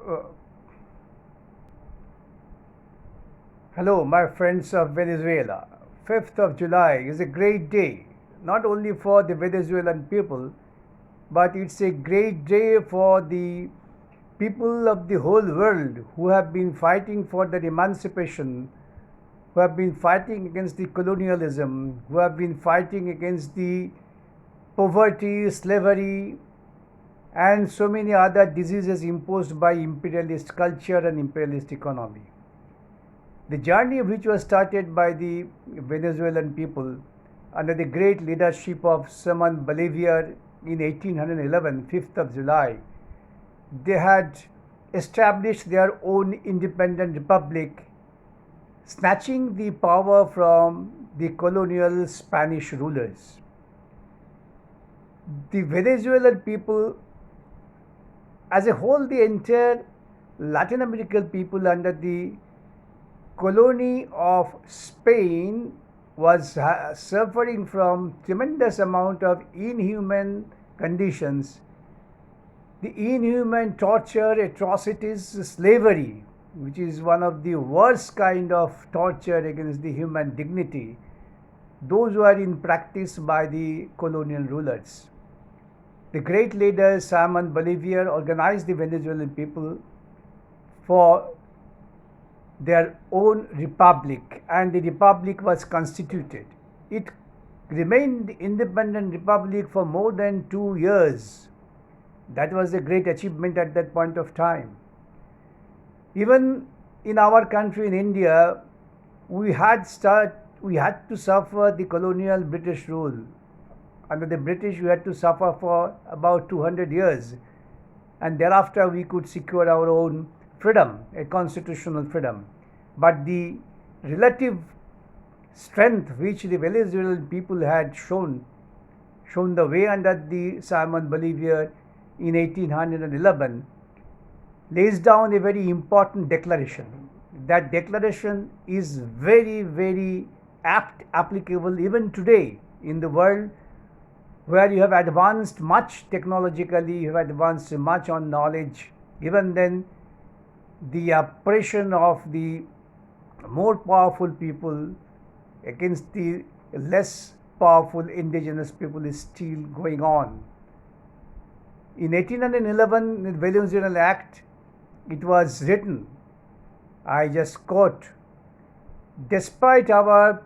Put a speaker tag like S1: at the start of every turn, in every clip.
S1: Uh, Hello, my friends of Venezuela. 5th of July is a great day, not only for the Venezuelan people, but it's a great day for the people of the whole world who have been fighting for their emancipation, who have been fighting against the colonialism, who have been fighting against the poverty, slavery, and so many other diseases imposed by imperialist culture and imperialist economy. The journey, which was started by the Venezuelan people under the great leadership of Simon Bolivar in 1811, 5th of July, they had established their own independent republic, snatching the power from the colonial Spanish rulers. The Venezuelan people, as a whole, the entire Latin American people under the colony of Spain was suffering from tremendous amount of inhuman conditions, the inhuman torture, atrocities, slavery, which is one of the worst kind of torture against the human dignity, those were in practice by the colonial rulers. The great leader Simon Bolivar organized the Venezuelan people for their own republic, and the republic was constituted. It remained independent republic for more than 2 years. That was a great achievement at that point of time. Even in our country, in India, we had to suffer the colonial British rule. Under the British, we had to suffer for about 200 years, and thereafter we could secure our own freedom, a constitutional freedom. But the relative strength which the Venezuelan people had shown the way under the Simon Bolivar in 1811, lays down a very important declaration. That declaration is very, very apt, applicable even today in the world where you have advanced much technologically, you have advanced much on knowledge. Even then, the oppression of the more powerful people against the less powerful indigenous people is still going on. In 1811, in the Venezuelan Act, it was written, I just quote, despite our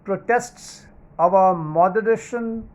S1: protests, our moderation,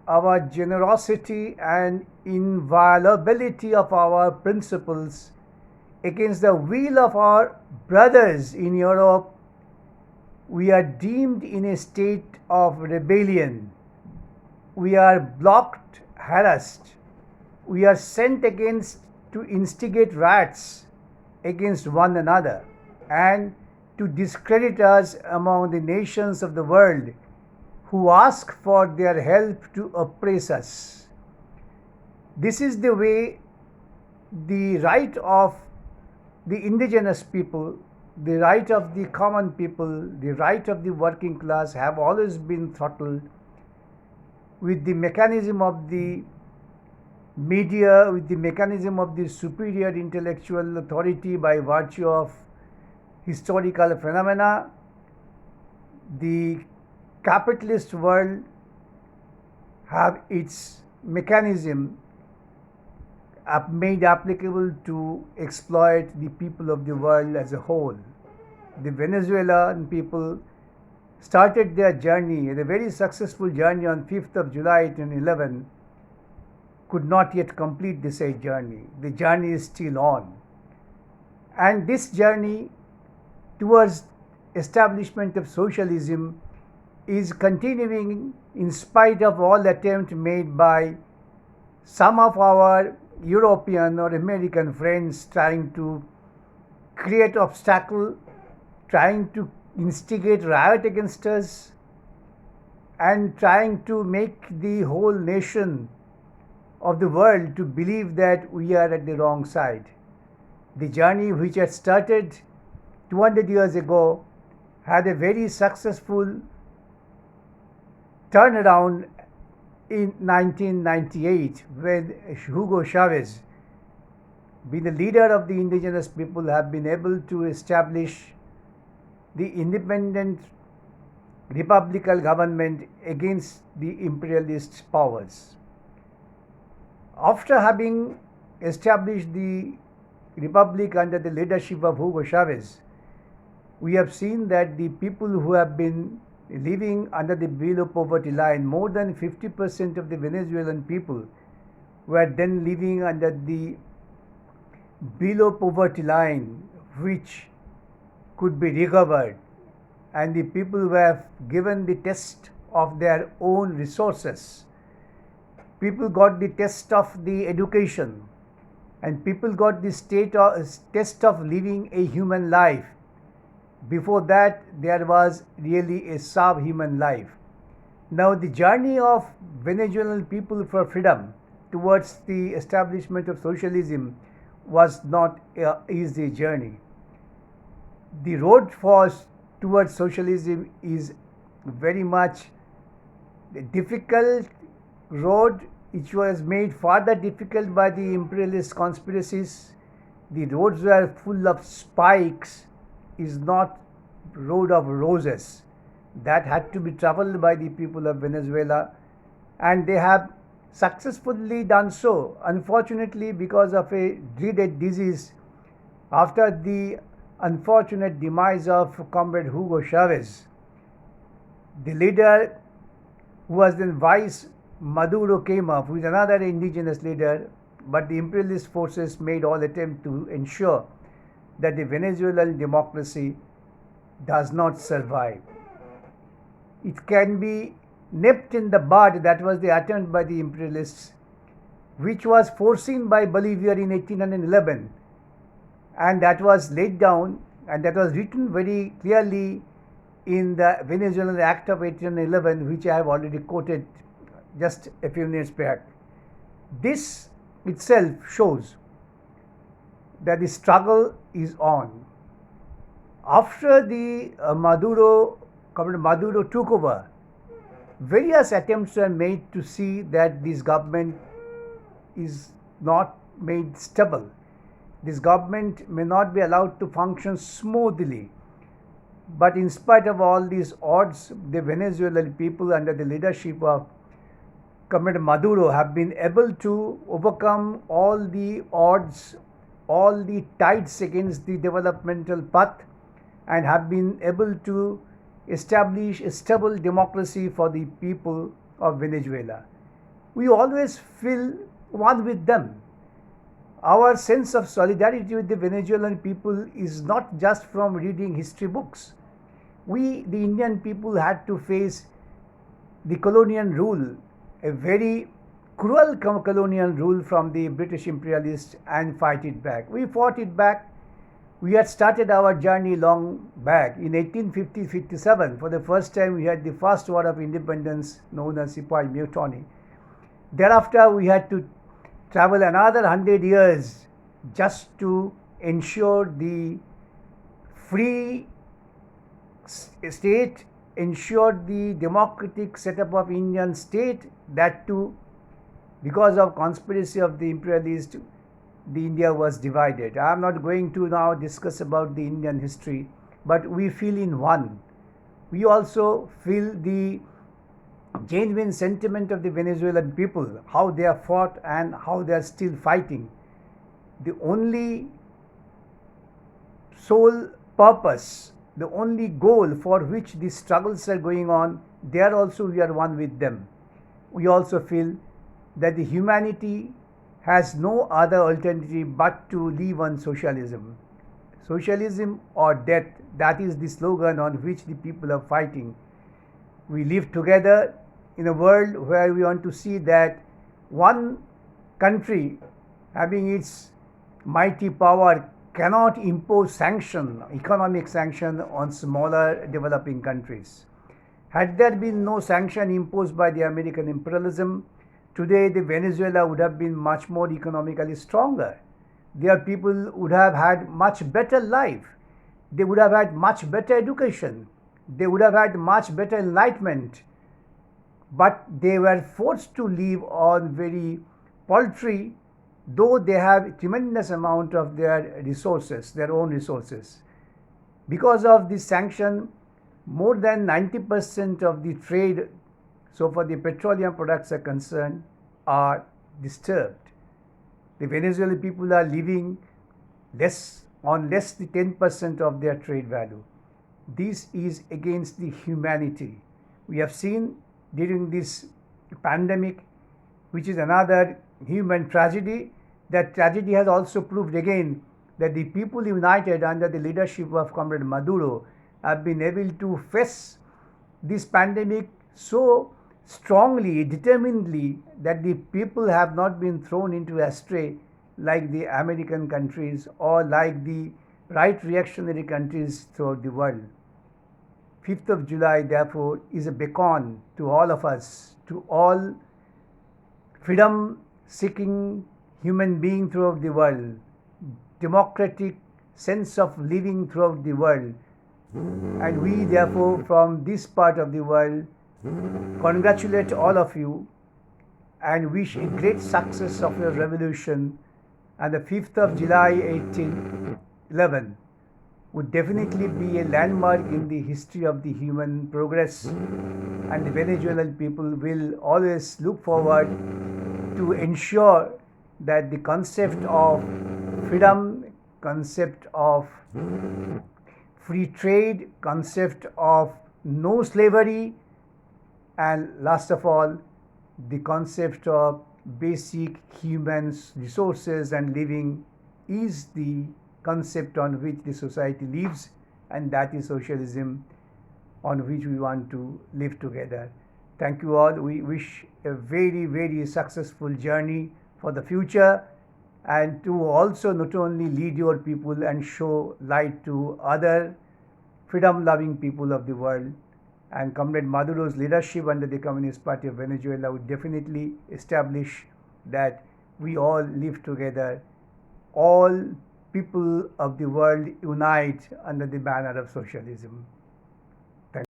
S1: our generosity and inviolability of our principles against the will of our brothers in Europe, we are deemed in a state of rebellion. We are blocked, harassed. We are sent against to instigate riots against one another and to discredit us among the nations of the world who ask for their help to oppress us. This is the way the right of the indigenous people, the right of the common people, the right of the working class have always been throttled with the mechanism of the media, with the mechanism of the superior intellectual authority by virtue of historical phenomena. The capitalist world have its mechanism made applicable to exploit the people of the world as a whole. The Venezuelan people started their journey, a very successful journey on 5th of July 2011, could not yet complete this journey. The journey is still on. And this journey towards establishment of socialism is continuing in spite of all attempts made by some of our European or American friends trying to create obstacle, trying to instigate riot against us, and trying to make the whole nation of the world to believe that we are at the wrong side. The journey which had started 200 years ago had a very successful turnaround in 1998 when Hugo Chavez, being the leader of the indigenous people, have been able to establish the independent republican government against the imperialist powers. After having established the republic under the leadership of Hugo Chavez, we have seen that the people who have been living under the below poverty line, more than 50% of the Venezuelan people were then living under the below poverty line, which could be recovered, and the people were given the test of their own resources. People got the test of the education, and people got the test of living a human life. Before that, there was really a subhuman life. Now, the journey of Venezuelan people for freedom towards the establishment of socialism was not an easy journey. The road towards socialism is very much a difficult road, which was made further difficult by the imperialist conspiracies. The roads were full of spikes, is not road of roses. That had to be traveled by the people of Venezuela, and they have successfully done so. Unfortunately, because of a dreaded disease, after the unfortunate demise of Comrade Hugo Chavez, the leader who was then Vice Maduro came up, who is another indigenous leader, but the imperialist forces made all attempt to ensure that the Venezuelan democracy does not survive. It can be nipped in the bud. That was the attempt by the imperialists, which was foreseen by Bolivar in 1811, and that was laid down, and that was written very clearly in the Venezuelan Act of 1811, which I have already quoted just a few minutes back. This itself shows that the struggle is on. After the Comrade Maduro took over, various attempts were made to see that this government is not made stable. This government may not be allowed to function smoothly. But in spite of all these odds, the Venezuelan people under the leadership of Comrade Maduro have been able to overcome all the odds, all the tides against the developmental path, and have been able to establish a stable democracy for the people of Venezuela. We always feel one with them. Our sense of solidarity with the Venezuelan people is not just from reading history books. We, the Indian people, had to face the colonial rule, a very cruel colonial rule from the British imperialists, and fight it back. We fought it back. We had started our journey long back. In 1857, for the first time, we had the first war of independence known as Sepoy Mutiny. Thereafter, we had to travel another 100 years just to ensure the free state, ensure the democratic setup of Indian state. That too, because of conspiracy of the imperialists, the India was divided. I am not going to now discuss about the Indian history, but we feel in one. We also feel the genuine sentiment of the Venezuelan people, how they have fought and how they are still fighting. The only sole purpose, the only goal for which these struggles are going on, there also we are one with them. We also feel that the humanity has no other alternative but to live on socialism. Socialism or death, that is the slogan on which the people are fighting. We live together in a world where we want to see that one country having its mighty power cannot impose sanction, economic sanction on smaller developing countries. Had there been no sanction imposed by the American imperialism, today the Venezuela would have been much more economically stronger. Their people would have had much better life. They would have had much better education. They would have had much better enlightenment. But they were forced to live on very paltry though they have tremendous amount of their resources, their own resources. Because of this sanction, more than 90% of the trade, so far the petroleum products are concerned, are disturbed. The Venezuelan people are living less than 10% of their trade value. This is against the humanity. We have seen during this pandemic, which is another human tragedy, that tragedy has also proved again that the people united under the leadership of Comrade Maduro have been able to face this pandemic so strongly, determinedly, that the people have not been thrown into astray like the American countries or like the right reactionary countries throughout the world. 5th of July, therefore, is a beacon to all of us, to all freedom seeking human beings throughout the world, democratic sense of living throughout the world. And we, therefore, from this part of the world, congratulate all of you and wish a great success of your revolution. And the 5th of July 1811 would definitely be a landmark in the history of the human progress, and the Venezuelan people will always look forward to ensure that the concept of freedom, concept of free trade, concept of no slavery, and last of all, the concept of basic human resources and living is the concept on which the society lives, and that is socialism on which we want to live together. Thank you all. We wish a very, very successful journey for the future, and to also not only lead your people and show light to other freedom-loving people of the world. And Comrade Maduro's leadership under the Communist Party of Venezuela would definitely establish that we all live together, all people of the world unite under the banner of socialism.